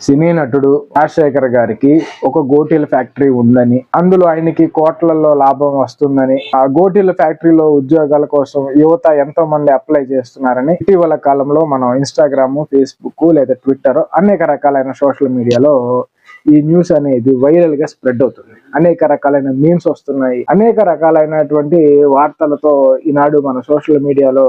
సినీ నటుడు రాజశేఖర్ గారికి ఒక గోటీల ఫ్యాక్టరీ ఉందని, అందులో ఆయనకి కోట్లలో లాభం వస్తుందని, ఆ గోటీల ఫ్యాక్టరీలో ఉద్యోగాల కోసం యువత ఎంతో మంది అప్లై చేస్తున్నారని ఇటీవల కాలంలో మనం ఇన్స్టాగ్రామ్, ఫేస్బుక్ లేదా ట్విట్టర్ అనేక రకాలైన సోషల్ మీడియాలో ఈ న్యూస్ అనేది వైరల్ గా స్ప్రెడ్ అవుతుంది. అనేక రకాలైన మీమ్స్ వస్తున్నాయి. అనేక రకాలైనటువంటి వార్తలతో ఈనాడు మన సోషల్ మీడియాలో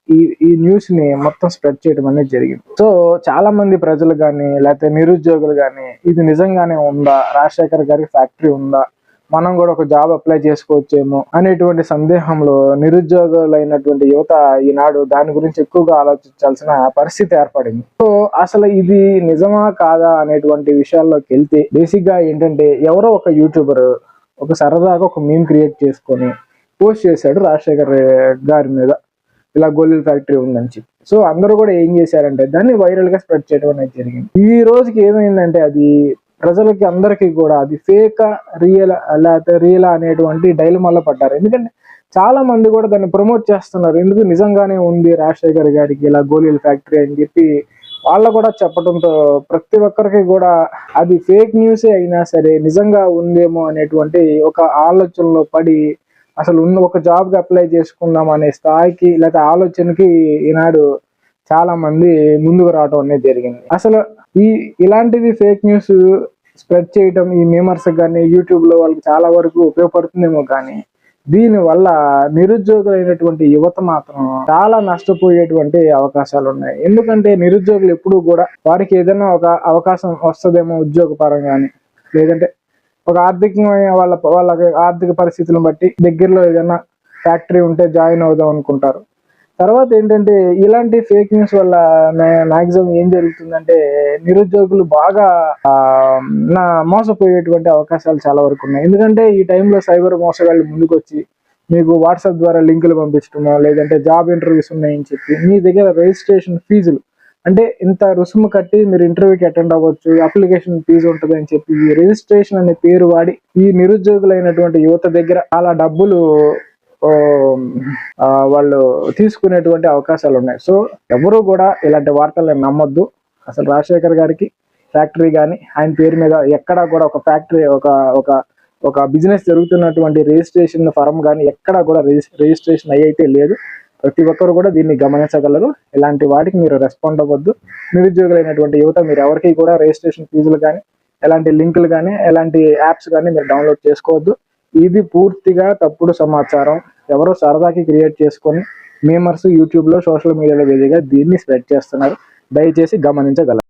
ఈ న్యూస్ ని మొత్తం స్ప్రెడ్ చేయడం అనేది జరిగింది. సో చాలా మంది ప్రజలు కానీ లేకపోతే నిరుద్యోగులు కానీ ఇది నిజంగానే ఉందా, రాజశేఖర్ గారికి ఫ్యాక్టరీ ఉందా, మనం కూడా ఒక జాబ్ అప్లై చేసుకోవచ్చేమో అనేటువంటి సందేహంలో నిరుద్యోగులైనటువంటి యువత ఈనాడు దాని గురించి ఎక్కువగా ఆలోచించాల్సిన పరిస్థితి ఏర్పడింది. సో అసలు ఇది నిజమా కాదా అనేటువంటి విషయాల్లోకి వెళ్తే బేసిక్ గా ఏంటంటే, ఎవరో ఒక యూట్యూబర్ ఒక సరదాగా ఒక మీమ్ క్రియేట్ చేసుకొని పోస్ట్ చేశాడు రాజశేఖర్ గారి మీద, ఇలా గోళీల ఫ్యాక్టరీ ఉందని చెప్పి. సో అందరూ కూడా ఏం చేశారంటే దాన్ని వైరల్ గా స్ప్రెడ్ చేయడం అనేది జరిగింది. ఈ రోజుకి ఏమైందంటే అది ప్రజలకి అందరికీ కూడా అది ఫేక్ రియల్ లేకపోతే రియల్ అనేటువంటి డైలమాలో పడ్డారు. ఎందుకంటే చాలా మంది కూడా దాన్ని ప్రమోట్ చేస్తున్నారు. ఎందుకు నిజంగానే ఉంది రాజశేఖర్ గారికి ఇలా గోళీల ఫ్యాక్టరీ అని చెప్పి వాళ్ళు కూడా చెప్పడంతో ప్రతి ఒక్కరికి కూడా అది ఫేక్ న్యూసే అయినా సరే నిజంగా ఉందేమో అనేటువంటి ఒక ఆలోచనలో పడి అసలు ఉన్న ఒక జాబ్కి అప్లై చేసుకుందాం అనే స్థాయికి లేదా ఆలోచనకి ఈనాడు చాలా మంది ముందుకు రావడం అనేది జరిగింది. అసలు ఇలాంటివి ఫేక్ న్యూస్ స్ప్రెడ్ చేయడం ఈ మేమర్స్ కానీ యూట్యూబ్ లో వాళ్ళకి చాలా వరకు ఉపయోగపడుతుందేమో, కానీ దీని వల్ల నిరుద్యోగులైనటువంటి యువత మాత్రం చాలా నష్టపోయేటువంటి అవకాశాలు ఉన్నాయి. ఎందుకంటే నిరుద్యోగులు ఎప్పుడూ కూడా వారికి ఏదైనా ఒక అవకాశం వస్తుందేమో ఉద్యోగ పరంగాని, లేదంటే ఒక ఆర్థికమైన వాళ్ళకి ఆర్థిక పరిస్థితులను బట్టి దగ్గరలో ఏదైనా ఫ్యాక్టరీ ఉంటే జాయిన్ అవుదాం అనుకుంటారు. తర్వాత ఏంటంటే ఇలాంటి ఫేక్ న్యూస్ వల్ల మాక్సిమం ఏం జరుగుతుందంటే నిరుద్యోగులు బాగా మోసపోయేటువంటి అవకాశాలు చాలా వరకు ఉన్నాయి. ఎందుకంటే ఈ టైంలో సైబర్ మోసగాళ్ళు ముందుకు వచ్చి మీకు వాట్సాప్ ద్వారా లింకులు పంపించడమో, లేదంటే జాబ్ ఇంటర్వ్యూస్ ఉన్నాయని చెప్పి మీ దగ్గర రిజిస్ట్రేషన్ ఫీజులు అంటే ఇంత రుసుము కట్టి మీరు ఇంటర్వ్యూకి అటెండ్ అవ్వచ్చు, అప్లికేషన్ ఫీజు ఉంటుంది అని చెప్పి ఈ రిజిస్ట్రేషన్ అనే పేరు వాడి ఈ నిరుద్యోగులైనటువంటి యువత దగ్గర చాలా డబ్బులు వాళ్ళు తీసుకునేటువంటి అవకాశాలు ఉన్నాయి. సో ఎవరు కూడా ఇలాంటి వార్తలను నమ్మొద్దు. అసలు రాజశేఖర్ గారికి ఫ్యాక్టరీ కానీ ఆయన పేరు మీద ఎక్కడా కూడా ఒక ఫ్యాక్టరీ ఒక బిజినెస్ జరుగుతున్నటువంటి రిజిస్ట్రేషన్ ఫారం కానీ ఎక్కడా కూడా రిజిస్ట్రేషన్ అయితే లేదు. ప్రతి ఒక్కరు కూడా దీన్ని గమనించగలరు. ఇలాంటి వాటికి మీరు రెస్పాండ్ అవ్వద్దు. నిరుద్యోగులైనటువంటి యువత మీరు ఎవరికి కూడా రిజిస్ట్రేషన్ ఫీజులు కానీ ఎలాంటి లింకులు కానీ ఎలాంటి యాప్స్ కానీ మీరు డౌన్లోడ్ చేసుకోవద్దు. ఇది పూర్తిగా తప్పుడు సమాచారం. ఎవరో సరదాకి క్రియేట్ చేసుకొని మేమర్స్ యూట్యూబ్ లో సోషల్ మీడియాలో వేదికగా దీన్ని స్ప్రెడ్ చేస్తున్నారు. దయచేసి గమనించగలరు.